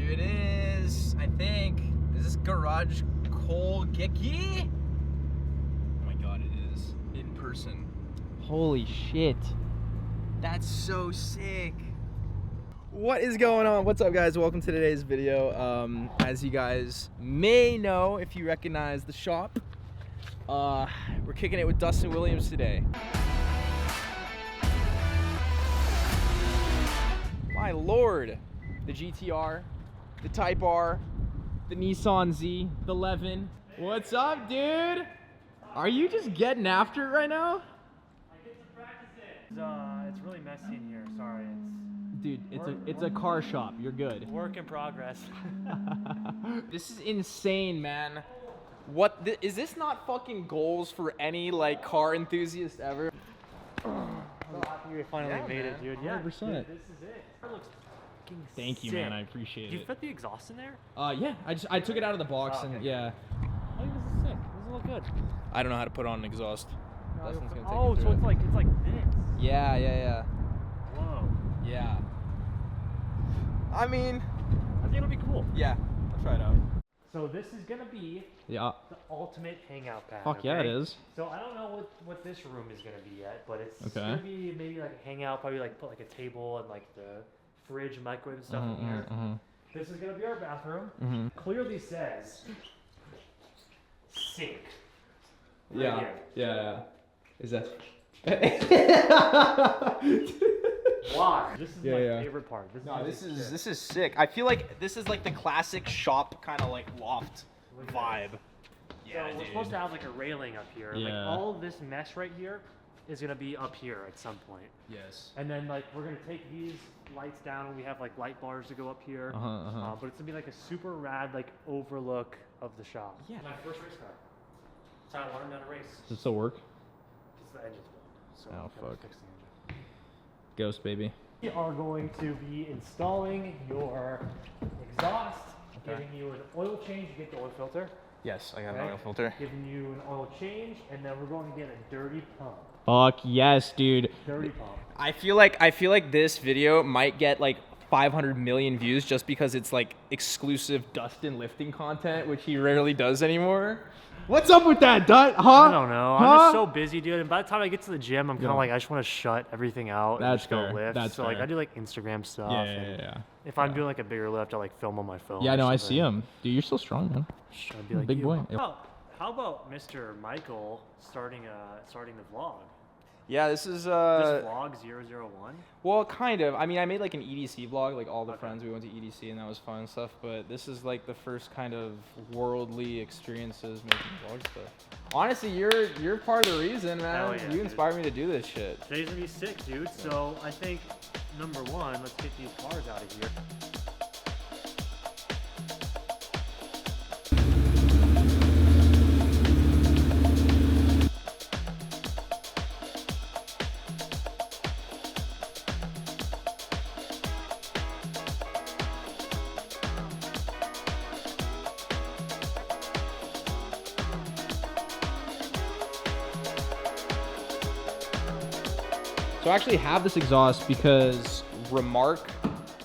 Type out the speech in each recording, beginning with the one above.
Here it is, I think. Is this Garage Cole Geki? Oh my god, it is. In person. Holy shit. That's so sick. What is going on? What's up, guys? Welcome to today's video. As you guys may know, if you recognize the shop, we're kicking it with Dustin Williams today. My lord. The GTR, the Type R, the Nissan Z, the Levin. What's up, dude? Are you just getting after it right now? I get to practice it. It's really messy in here. Sorry. Dude, it's a car shop. You're good. Work in progress. This is insane, man. Is this not fucking goals for any like car enthusiast ever? I'm happy we finally made it, dude. Yeah, 100%. This is it. It looks fucking Thank you, sick. man. I appreciate Did it. you fit the exhaust in there? Yeah. I took it out of the box Oh, okay. and yeah. I think this is sick. This look good. I don't know how to put on an exhaust. Dustin's gonna take Oh, me so through it's it. like this. Yeah. Whoa. Yeah. I mean, I think it'll be cool. yeah. I'll try it out. So this is gonna be Yeah. the ultimate hangout pad. Fuck yeah, it okay? is. So I don't know what this room is gonna be yet, but it's Okay. gonna be maybe like a hangout, probably like put like a table and like the fridge, microwave and stuff in here. This is gonna be our bathroom. Clearly says sink. Right here. Yeah. Is that? Why? This is my Yeah. favorite part. This No, is this is sick. I feel like this is like the classic shop kind of like loft Look at vibe. So Yeah, we're dude. supposed to have like a railing up here. Like Yeah. all of this mesh right here is gonna be up here at some point. Yes. And then like we're gonna take these lights down and we have like light bars to go up here. But it's gonna be like a super rad like overlook of the shop. Yeah. My first race car. So I learned how to race. Does it still work? Because the engine's blown. So Oh, I gotta fuck. fix the engine. Ghost baby. We are going to be installing your exhaust, giving you an oil change. You get the oil filter. Yes, I got Okay. an oil filter. Giving you an oil change, and then we're going to get a dirty pump. Fuck yes, dude. Dirty pump. I feel like this video might get like 500 million views just because it's like exclusive Dustin lifting content, which he rarely does anymore. What's up with that, Dut? Huh? I don't know. I'm Huh? just so busy, dude. And by the time I get to the gym, I'm kind of like, I just want to shut everything out and That's just go fair. lift. That's so like, fair. I do like Instagram stuff. Yeah, and yeah. If I'm doing like a bigger lift, I like film on my phone. Yeah, or no, I something. see him. Dude, you're still strong, man. I'd be like, Big you. boy. How about Mr. Michael starting the vlog? Yeah, this is This vlog 001. well, kind of. I mean, I made like an EDC vlog, like all the friends we went to EDC, and that was fun and stuff. But this is like the first kind of worldly experiences making vlog stuff. Honestly, you're part of the reason, man. Hell yeah, You dude. inspired me to do this shit. Today's gonna be sick, dude. So I think number one, let's get these cars out of here. So I actually have this exhaust because Remark,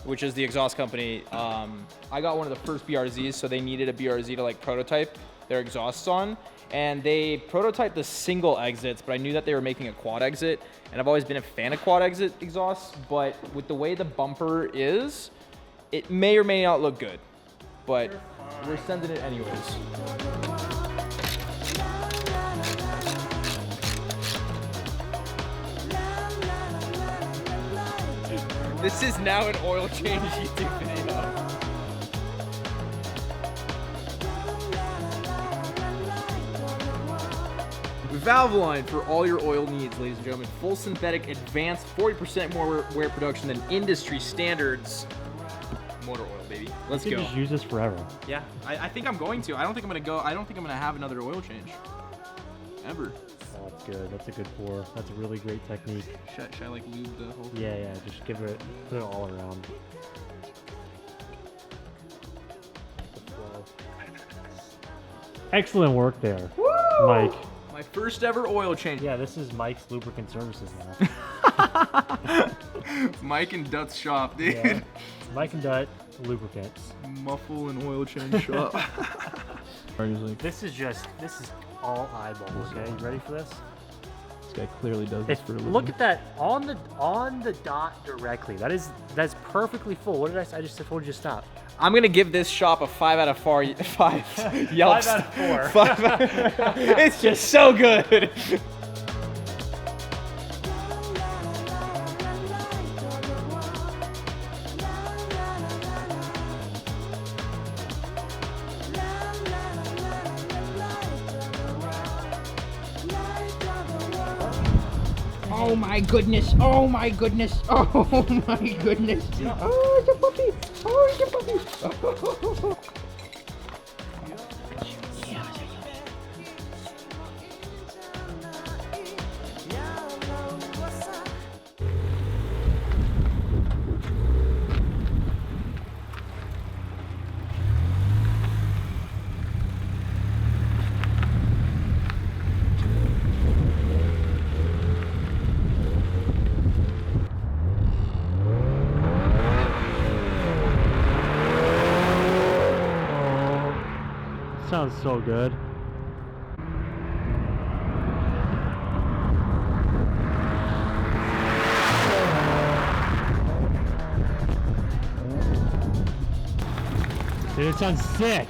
which is the exhaust company, I got one of the first BRZs, so they needed a BRZ to like prototype their exhausts on. And they prototyped the single exits, but I knew that they were making a quad exit. And I've always been a fan of quad exit exhausts, but with the way the bumper is, it may or may not look good. But we're sending it anyways. This is now an oil change YouTube video. Valve line for all your oil needs, ladies and gentlemen. Full synthetic, advanced, 40% more wear production than industry standards. Motor oil, baby. Let's You go. could just use this forever. Yeah, I think I'm going to. I don't think I'm gonna have another oil change. Ever. Oh, that's good. That's a good pour. That's a really great technique. Should I like lube the whole thing? Yeah, just give it, put it all around. Excellent work there, Mike. My first ever oil change. Yeah, this is Mike's lubricant services now. Mike and Dut's shop, dude. Yeah. Mike and Dut lubricants. Muffle and oil change shop. This is all eyeballs. Okay, you ready for this? This guy clearly does this for a living. Look at that on the dot directly. That's perfectly full. What did I say? I just told you to stop. I'm gonna give this shop a 5 out of 4. 5 Yelps. 5 out of 4. 5 it's just so good. Oh my goodness, oh my goodness, oh my goodness. Oh, it's a puppy, oh, it's a puppy. Oh. Sounds so good. Dude, it sounds sick.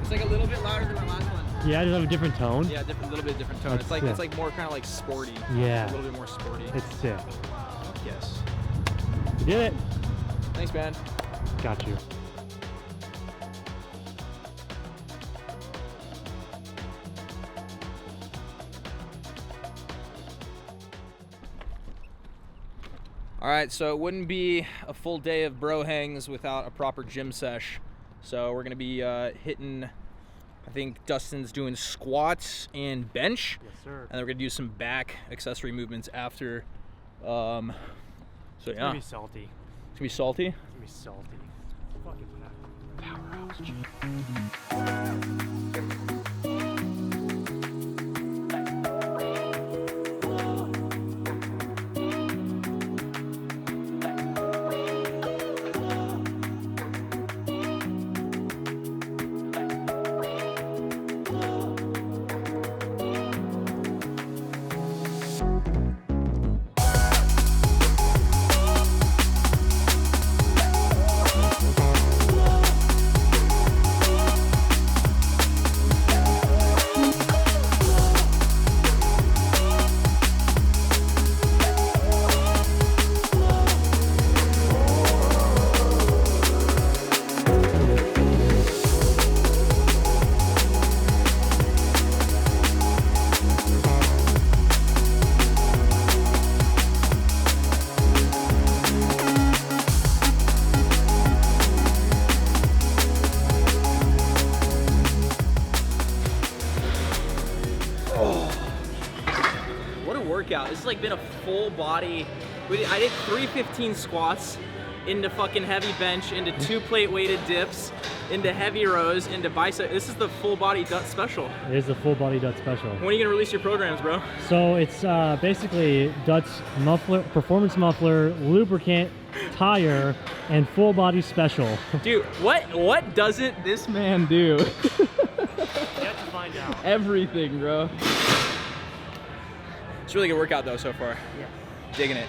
It's like a little bit louder than my last one. Yeah, does it have a different tone? Yeah, little bit different tone. That's It's sick. like more kind of like sporty. Yeah. A little bit more sporty. It's sick. Yes. You did it. Thanks, man. Got you. All right, so it wouldn't be a full day of bro hangs without a proper gym sesh. So we're gonna be hitting, I think Dustin's doing squats and bench. Yes, sir. And we're gonna do some back accessory movements after. So It's yeah, gonna be salty. it's gonna be salty. It's gonna be salty. Fucking Powerhouse gym. Workout. This has like been a full body. I did 315 squats into fucking heavy bench, into 2 plate weighted dips, into heavy rows, into bicep. This is the full body Dut special. It is the full body Dut special. When are you gonna release your programs, bro? So it's basically Dut's muffler, performance muffler, lubricant, tire, and full body special. Dude, what doesn't this man do? You have to find out. Everything, bro. It's a really good workout though so far. Yeah. Digging it.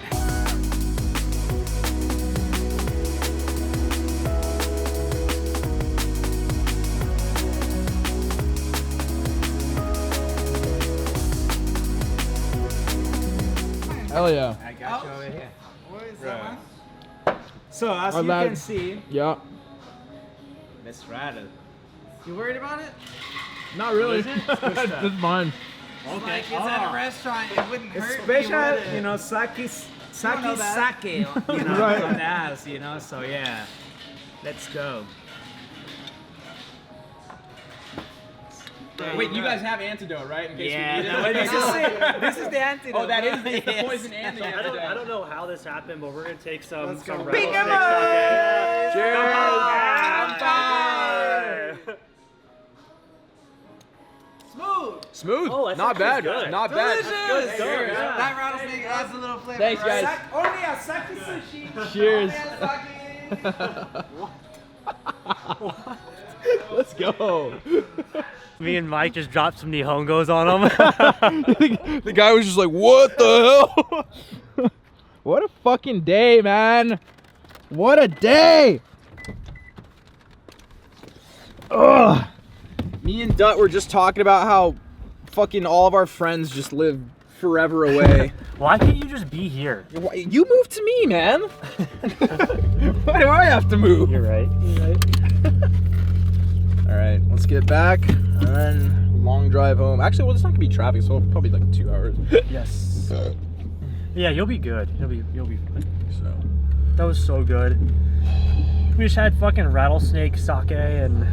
Hell yeah. I got you over here. What is that, man? So as Our you lad- can see, Yeah. let's rattle. You worried about it? Not really. It's good stuff. It's mine. Like it's at a restaurant, it wouldn't It's hurt. special, you know, sake, know that. you know, Right. on the house, you know. So yeah, let's go. Wait, you guys have antidote, right? In case Yeah, we need no, it? this is it. This is the antidote. Oh, that is bro. it's the Yes. poison and the antidote. I don't know how this happened, but we're gonna take some. Let's go. Rebel Big Sticks, Emma! okay? Cheers! Bye. Smooth. Oh, that's not actually bad. good. Not bad. Good stuff. That rattlesnake adds a little flavor. Thanks, guys. Only a sake sushi. Cheers. Let's go. Me and Mike just dropped some Nihongos on him. The guy was just like, what the hell? What a fucking day, man. What a day. Ugh. Me and Dut were just talking about how fucking all of our friends just live forever away. Why can't you just be here? You moved to me, man. Why do I have to move? You're right. All right, let's get back and then long drive home. Actually, well, there's not gonna be traffic, so it'll probably be like 2 hours. Yes. Yeah, you'll be good. You'll be good. So. That was so good. We just had fucking rattlesnake sake and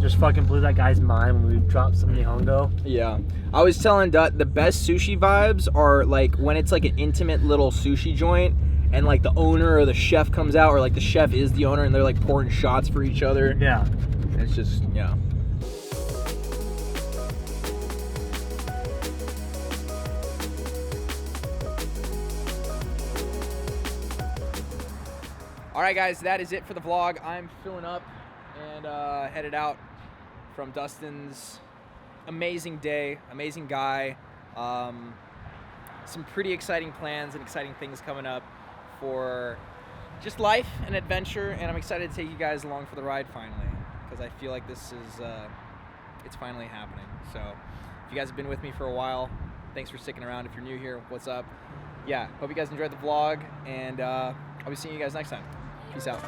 just fucking blew that guy's mind when we dropped some Nihongo. Yeah, I was telling Dut the best sushi vibes are like when it's like an intimate little sushi joint and like the owner or the chef comes out, or like the chef is the owner and they're like pouring shots for each other. Yeah. It's just, yeah. All right, guys, that is it for the vlog. I'm filling up and headed out from Dustin's amazing day, amazing guy. Some pretty exciting plans and exciting things coming up for just life and adventure, and I'm excited to take you guys along for the ride finally, because I feel like this is, it's finally happening. So if you guys have been with me for a while, thanks for sticking around. If you're new here, what's up? Yeah, hope you guys enjoyed the vlog, and I'll be seeing you guys next time. Peace out.